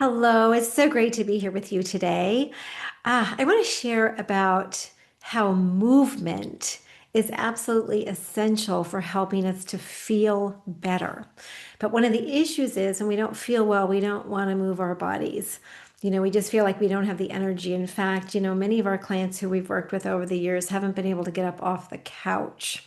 Hello, it's so great to be here with you today. I want to share about how movement is absolutely essential for helping us to feel better. But one of the issues is when we don't feel well, we don't want to move our bodies. We just feel like we don't have the energy. In fact, many of our clients who we've worked with over the years haven't been able to get up off the couch.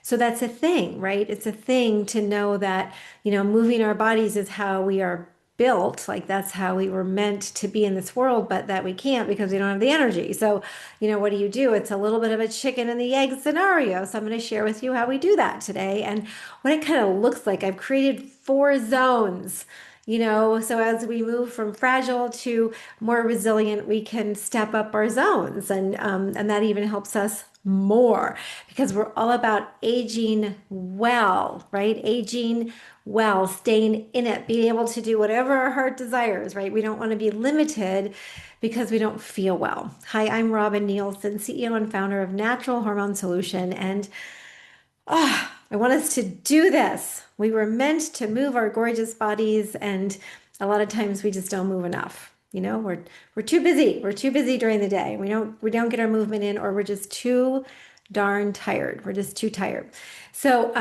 So that's a thing, right? It's a thing to know that, moving our bodies is how we are built. Like that's how we were meant to be in this world, but that we can't because we don't have the energy. So, what do? It's a little bit of a chicken and the egg scenario. So I'm going to share with you how we do that today and what it kind of looks like. I've created 4 zones. So as we move from fragile to more resilient, we can step up our zones, and that even helps us more because we're all about aging well, right? Aging well, staying in it, being able to do whatever our heart desires, right? We don't want to be limited because we don't feel well. Hi, I'm Robin Nielsen, CEO and founder of Natural Hormone Solution, and I want us to do this. We were meant to move our gorgeous bodies, and a lot of times we just don't move enough. We're too busy. We're too busy during the day. We don't get our movement in, or we're just too darn tired. We're just too tired. So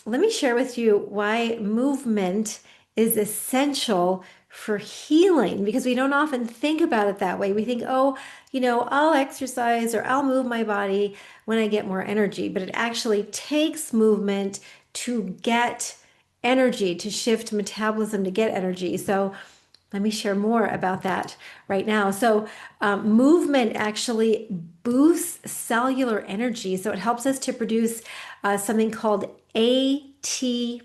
let me share with you why movement is essential for healing because we don't often think about it that way. We think, oh, I'll exercise or I'll move my body when I get more energy, but it actually takes movement to get energy, to shift metabolism to get energy. So let me share more about that right now. So, movement actually boosts cellular energy. So, it helps us to produce something called ATP.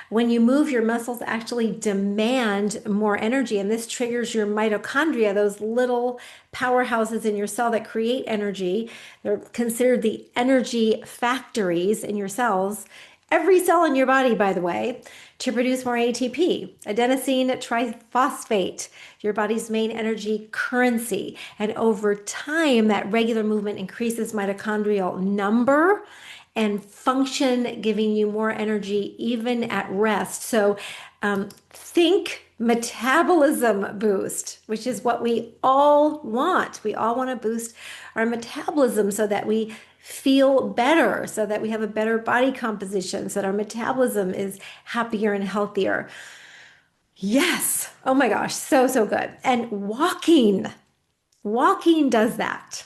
When you move, your muscles actually demand more energy, and this triggers your mitochondria, those little powerhouses in your cell that create energy. They're considered the energy factories in your cells. Every cell in your body, by the way, to produce more ATP, adenosine triphosphate, your body's main energy currency. And over time, that regular movement increases mitochondrial number and function, giving you more energy even at rest. So think metabolism boost, which is what we all want. We all want to boost our metabolism so that we feel better, so that we have a better body composition, so that our metabolism is happier and healthier. Yes. Oh my gosh. So, so good. And walking does that.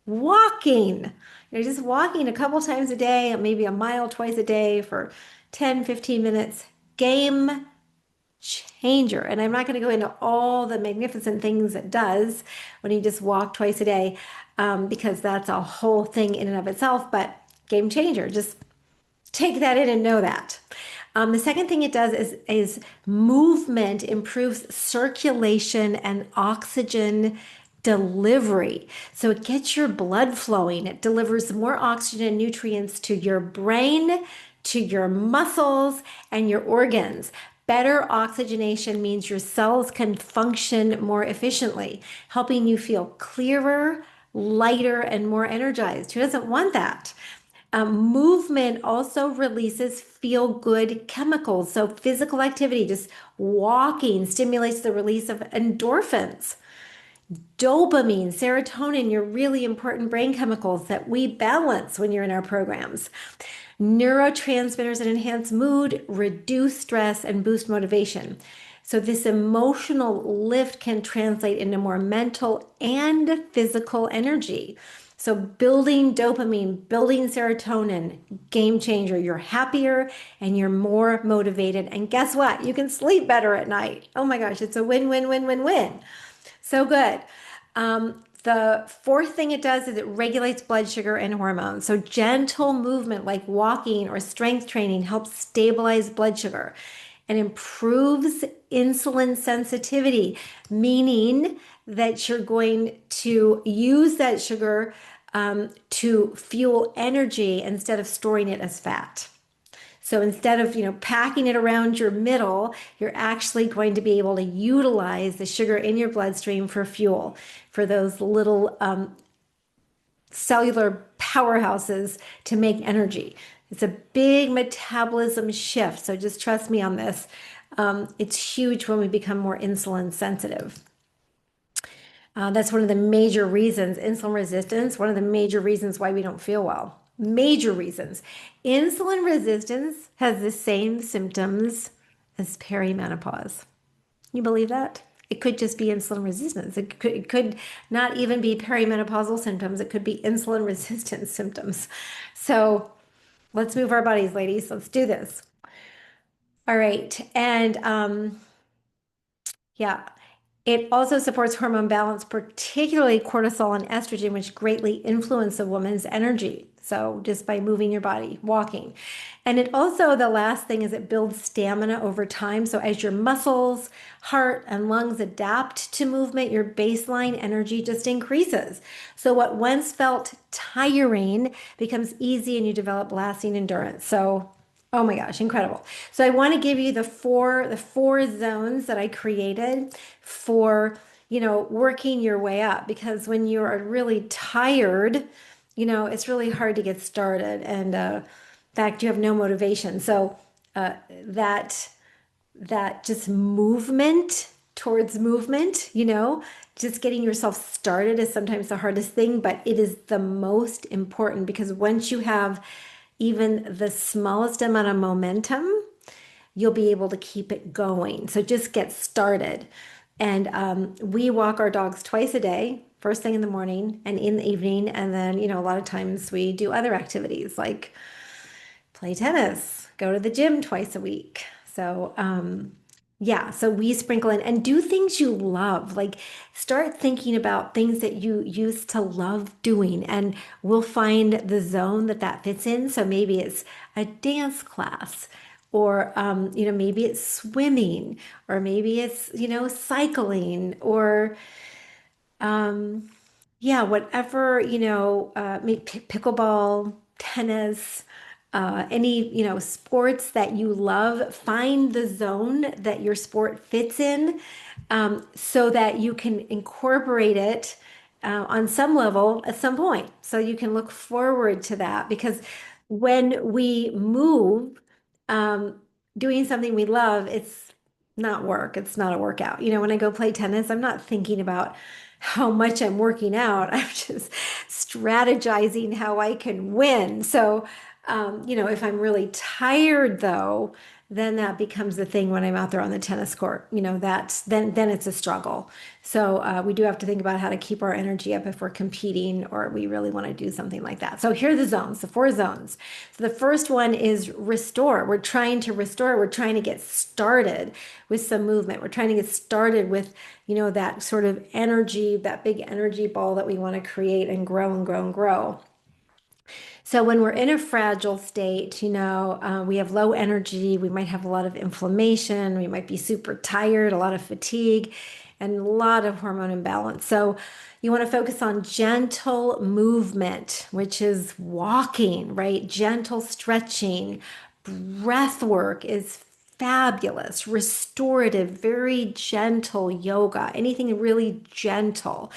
Walking, just walking a couple times a day, maybe a mile twice a day for 10, 15 minutes. Game changer. And I'm not going to go into all the magnificent things it does when you just walk twice a day, because that's a whole thing in and of itself, but game changer. Just take that in and know that. The second thing it does is movement improves circulation and oxygen delivery. So it gets your blood flowing. It delivers more oxygen and nutrients to your brain, to your muscles, and your organs. Better oxygenation means your cells can function more efficiently, helping you feel clearer, lighter, and more energized. Who doesn't want that? Movement also releases feel good chemicals. So, physical activity, just walking, stimulates the release of endorphins, dopamine, serotonin, your really important brain chemicals that we balance when you're in our programs. Neurotransmitters that enhance mood, reduce stress, and boost motivation. So, this emotional lift can translate into more mental and physical energy. So, building dopamine, building serotonin, game changer. You're happier and you're more motivated. And guess what? You can sleep better at night. Oh my gosh, it's a win, win, win, win, win. So good. The fourth thing it does is it regulates blood sugar and hormones. So gentle movement like walking or strength training helps stabilize blood sugar and improves insulin sensitivity, meaning that you're going to use that sugar to fuel energy instead of storing it as fat. So instead of, packing it around your middle, you're actually going to be able to utilize the sugar in your bloodstream for fuel, for those little cellular powerhouses to make energy. It's a big metabolism shift. So just trust me on this. It's huge when we become more insulin sensitive. That's one of the major reasons, insulin resistance, one of the major reasons why we don't feel well. Major reasons. Insulin resistance has the same symptoms as perimenopause. You believe that? It could just be insulin resistance. It could not even be perimenopausal symptoms. It could be insulin resistance symptoms. So let's move our bodies, ladies. Let's do this. All right. And yeah, it also supports hormone balance, particularly cortisol and estrogen, which greatly influence a woman's energy. So just by moving your body, walking. And it also, the last thing is it builds stamina over time. So as your muscles, heart, and lungs adapt to movement, your baseline energy just increases. So what once felt tiring becomes easy and you develop lasting endurance. So oh my gosh, incredible. So I want to give you the four zones that I created for, working your way up because when you are really tired, it's really hard to get started and in fact you have no motivation. So that just movement towards movement, just getting yourself started is sometimes the hardest thing, but it is the most important because once you have even the smallest amount of momentum, you'll be able to keep it going. So just get started. And we walk our dogs twice a day, first thing in the morning and in the evening. And then, a lot of times we do other activities like play tennis, go to the gym twice a week. So, yeah, so we sprinkle in and do things you love. Like start thinking about things that you used to love doing, and we'll find the zone that fits in. So maybe it's a dance class, or maybe it's swimming, or maybe it's cycling, or yeah, whatever, pickleball, tennis, any, sports that you love, find the zone that your sport fits in, so that you can incorporate it on some level at some point. So you can look forward to that because when we move, um, doing something we love, it's not work. It's not a workout. When I go play tennis, I'm not thinking about how much I'm working out. I'm just strategizing how I can win. So, if I'm really tired though, then that becomes the thing when I'm out there on the tennis court. That's then it's a struggle. So we do have to think about how to keep our energy up if we're competing or we really want to do something like that. So here are the zones, the four zones. So the first one is restore. We're trying to restore. We're trying to get started with some movement. We're trying to get started with, that sort of energy, that big energy ball that we want to create and grow and grow and grow. So when we're in a fragile state, we have low energy, we might have a lot of inflammation, we might be super tired, a lot of fatigue, and a lot of hormone imbalance. So you want to focus on gentle movement, which is walking, right? Gentle stretching. Breath work is fabulous, restorative, very gentle yoga, anything really gentle.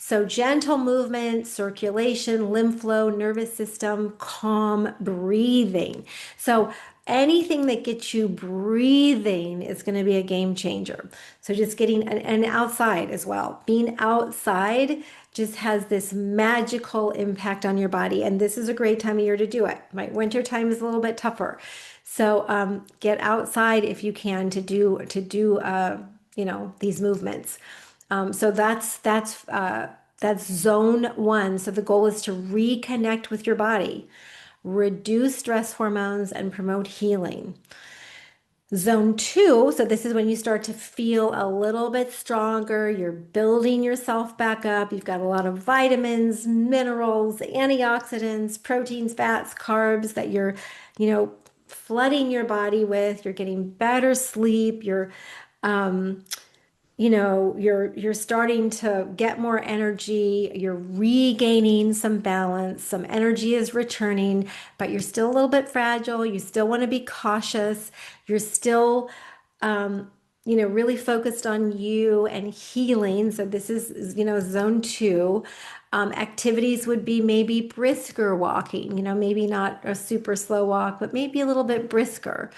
So, gentle movement, circulation, lymph flow, nervous system, calm breathing. So, anything that gets you breathing is going to be a game changer. So, just getting and outside as well. Being outside just has this magical impact on your body. And this is a great time of year to do it. Right? Winter time is a little bit tougher. So, get outside if you can to do these movements. So that's zone one. So the goal is to reconnect with your body, reduce stress hormones, and promote healing. Zone two, so this is when you start to feel a little bit stronger. You're building yourself back up. You've got a lot of vitamins, minerals, antioxidants, proteins, fats, carbs that you're, flooding your body with. You're getting better sleep. Um, you're starting to get more energy, you're regaining some balance, some energy is returning, but you're still a little bit fragile. You still want to be cautious. You're still really focused on you and healing. So this is, zone two. Activities would be maybe brisker walking, maybe not a super slow walk, but maybe a little bit brisker.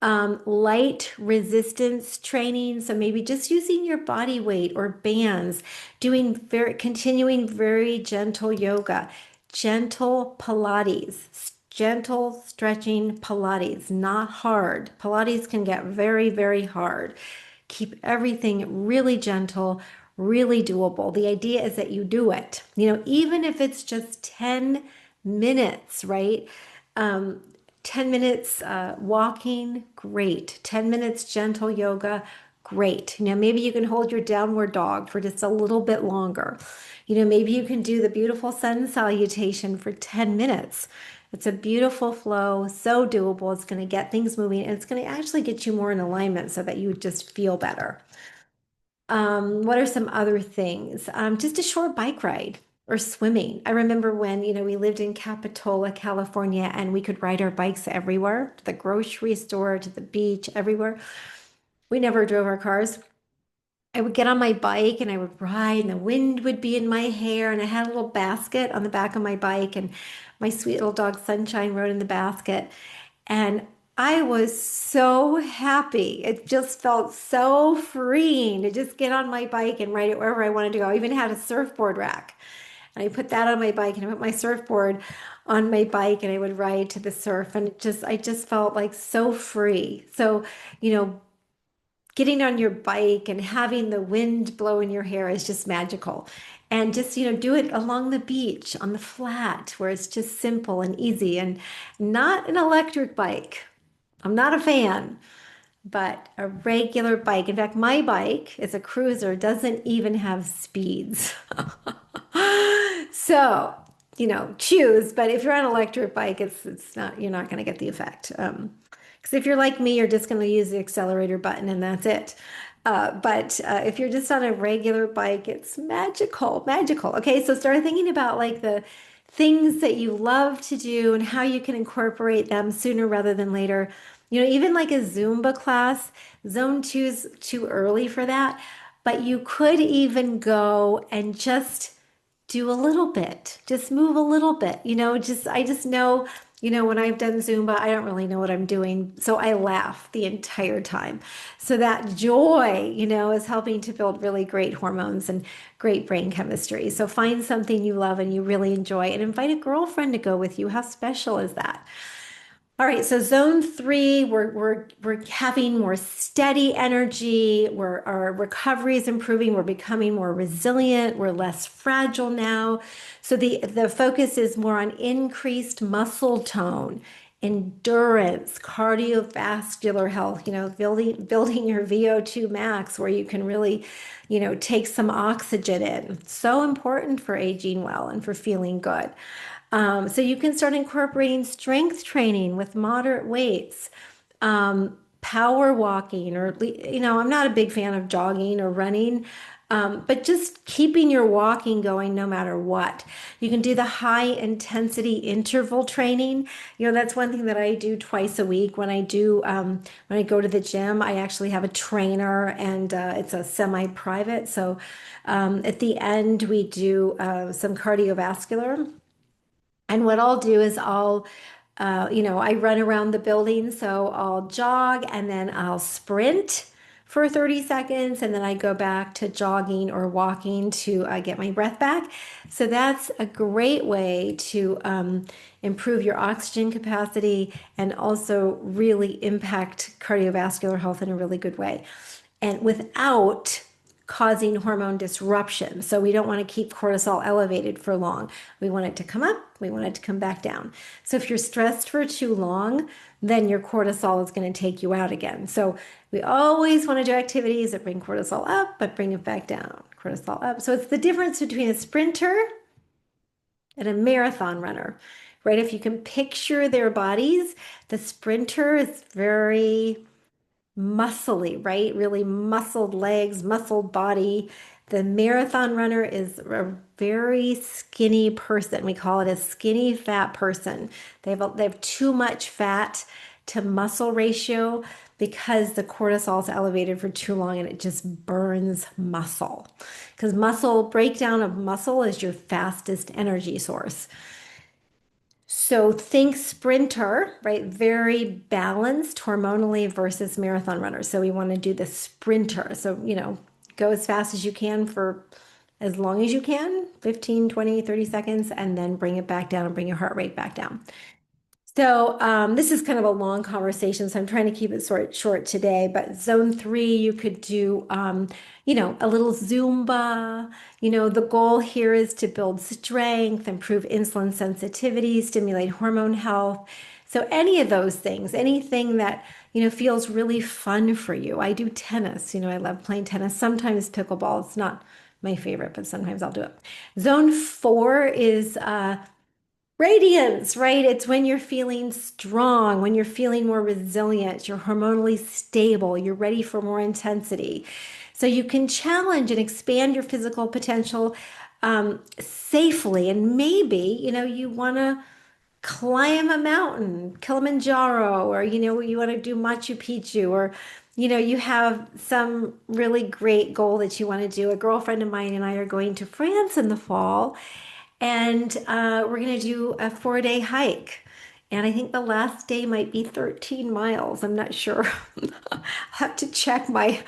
Light resistance training. So maybe just using your body weight or bands, continuing very gentle yoga, gentle Pilates, gentle stretching Pilates, not hard. Pilates can get very, very hard. Keep everything really gentle, really doable. The idea is that you do it, even if it's just 10 minutes, right? Um, 10 minutes walking, great. 10 minutes gentle yoga, great. Maybe you can hold your downward dog for just a little bit longer. Maybe you can do the beautiful sun salutation for 10 minutes. It's a beautiful flow, so doable. It's going to get things moving and it's going to actually get you more in alignment so that you just feel better. What are some other things? Just a short bike ride or swimming. I remember when, we lived in Capitola, California, and we could ride our bikes everywhere, to the grocery store, to the beach, everywhere. We never drove our cars. I would get on my bike and I would ride, and the wind would be in my hair, and I had a little basket on the back of my bike, and my sweet little dog Sunshine rode in the basket. And I was so happy. It just felt so freeing to just get on my bike and ride it wherever I wanted to go. I even had a surfboard rack. And I put that on my bike and I put my surfboard on my bike and I would ride to the surf. And I just felt like so free. So, you know, getting on your bike and having the wind blow in your hair is just magical. And just, do it along the beach on the flat where it's just simple and easy and not an electric bike. I'm not a fan, but a regular bike. In fact, my bike is a cruiser, doesn't even have speeds. So, choose. But if you're on an electric bike, it's not, you're not going to get the effect. Because if you're like me, you're just going to use the accelerator button and that's it. But if you're just on a regular bike, it's magical, magical. Okay, so start thinking about like the things that you love to do and how you can incorporate them sooner rather than later. Even like a Zumba class, zone two's too early for that, but you could even go and just do a little bit, just move a little bit, I just know, when I've done Zumba, I don't really know what I'm doing. So I laugh the entire time. So that joy, is helping to build really great hormones and great brain chemistry. So find something you love and you really enjoy and invite a girlfriend to go with you. How special is that? All right, so zone three, we're having more steady energy. Our recovery is improving. We're becoming more resilient. We're less fragile now. So the focus is more on increased muscle tone, endurance, cardiovascular health. Building your VO2 max where you can really, take some oxygen in. So important for aging well and for feeling good. So you can start incorporating strength training with moderate weights, power walking, or, I'm not a big fan of jogging or running, but just keeping your walking going no matter what. You can do the high intensity interval training. That's one thing that I do twice a week when I go to the gym. I actually have a trainer and it's a semi-private. So at the end, we do some cardiovascular. And what I'll do is I run around the building. So I'll jog and then I'll sprint for 30 seconds. And then I go back to jogging or walking to get my breath back. So that's a great way to improve your oxygen capacity and also really impact cardiovascular health in a really good way. And without causing hormone disruption. So we don't want to keep cortisol elevated for long. We want it to come up, we want it to come back down. So if you're stressed for too long, then your cortisol is going to take you out again. So we always want to do activities that bring cortisol up, but bring it back down. Cortisol up. So it's the difference between a sprinter and a marathon runner, right? If you can picture their bodies, the sprinter is very muscly, right? Really muscled legs, muscled body. The marathon runner is a very skinny person. We call it a skinny fat person. They have too much fat to muscle ratio because the cortisol is elevated for too long and it just burns muscle. Because breakdown of muscle is your fastest energy source. So think sprinter, right? Very balanced hormonally versus marathon runner. So we want to do the sprinter. So, go as fast as you can for as long as you can, 15, 20, 30 seconds, and then bring it back down and bring your heart rate back down. So this is kind of a long conversation, so I'm trying to keep it short today. But zone three, you could do, a little Zumba. The goal here is to build strength, improve insulin sensitivity, stimulate hormone health. So any of those things, anything that, feels really fun for you. I do tennis. I love playing tennis. Sometimes pickleball. It's not my favorite, but sometimes I'll do it. Zone four is radiance, right? It's when you're feeling strong, when you're feeling more resilient, you're hormonally stable, you're ready for more intensity. So you can challenge and expand your physical potential safely. And maybe, you want to climb a mountain, Kilimanjaro, or, you want to do Machu Picchu, or, you have some really great goal that you want to do. A girlfriend of mine and I are going to France in the fall, and we're going to do a 4-day hike. And I think the last day might be 13 miles. I'm not sure. I'll have to check my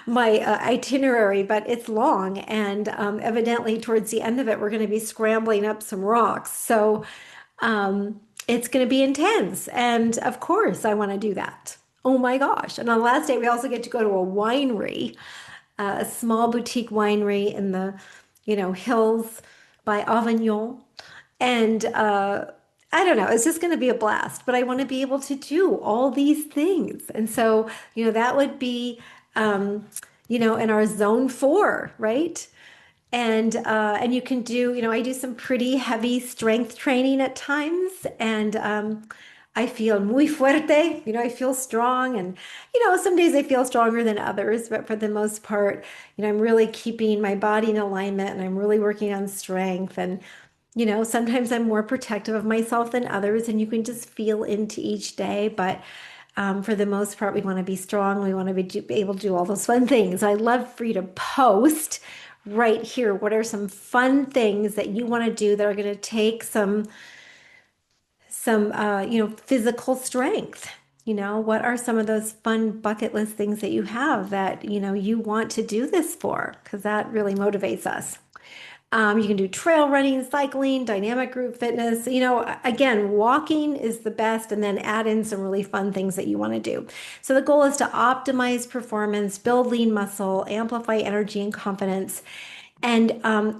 itinerary, but it's long. And evidently, towards the end of it, we're going to be scrambling up some rocks. So it's going to be intense. And of course, I want to do that. Oh my gosh. And on the last day, we also get to go to a winery, a small boutique winery in the, hills by Avignon. And I don't know, it's just going to be a blast, but I want to be able to do all these things. And so, that would be, in our zone four, right? And you can do, I do some pretty heavy strength training at times, and I feel muy fuerte, I feel strong, and some days I feel stronger than others, but for the most part, I'm really keeping my body in alignment, and I'm really working on strength. And sometimes I'm more protective of myself than others, and you can just feel into each day. But for the most part, we want to be strong. We want to be able to do all those fun things. I'd love for you to post right here. What are some fun things that you want to do that are going to take some physical strength? What are some of those fun bucket list things that you have that, you want to do this for? Because that really motivates us. You can do trail running, cycling, dynamic group fitness. Again, walking is the best, and then add in some really fun things that you want to do. So the goal is to optimize performance, build lean muscle, amplify energy and confidence. And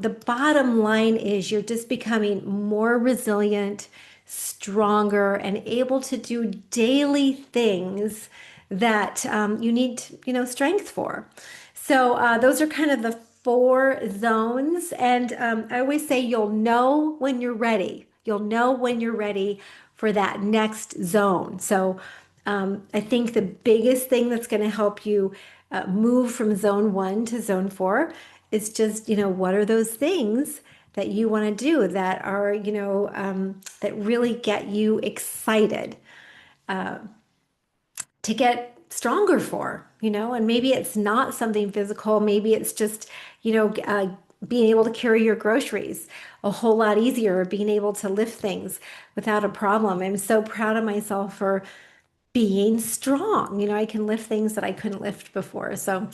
the bottom line is you're just becoming more resilient, stronger, and able to do daily things that you need, strength for. So those are kind of the four zones. And I always say you'll know when you're ready. You'll know when you're ready for that next zone. So I think the biggest thing that's going to help you move from zone one to zone four is just, what are those things that you want to do that are, that really get you excited to get stronger for, and maybe it's not something physical. Maybe it's just, being able to carry your groceries a whole lot easier, or being able to lift things without a problem. I'm so proud of myself for being strong. I can lift things that I couldn't lift before. So,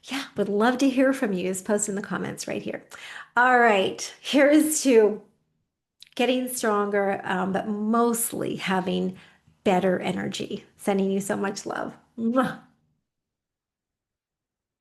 yeah, would love to hear from you. Just post in the comments right here. All right, here's to getting stronger, but mostly having better energy. Sending you so much love. Mwah.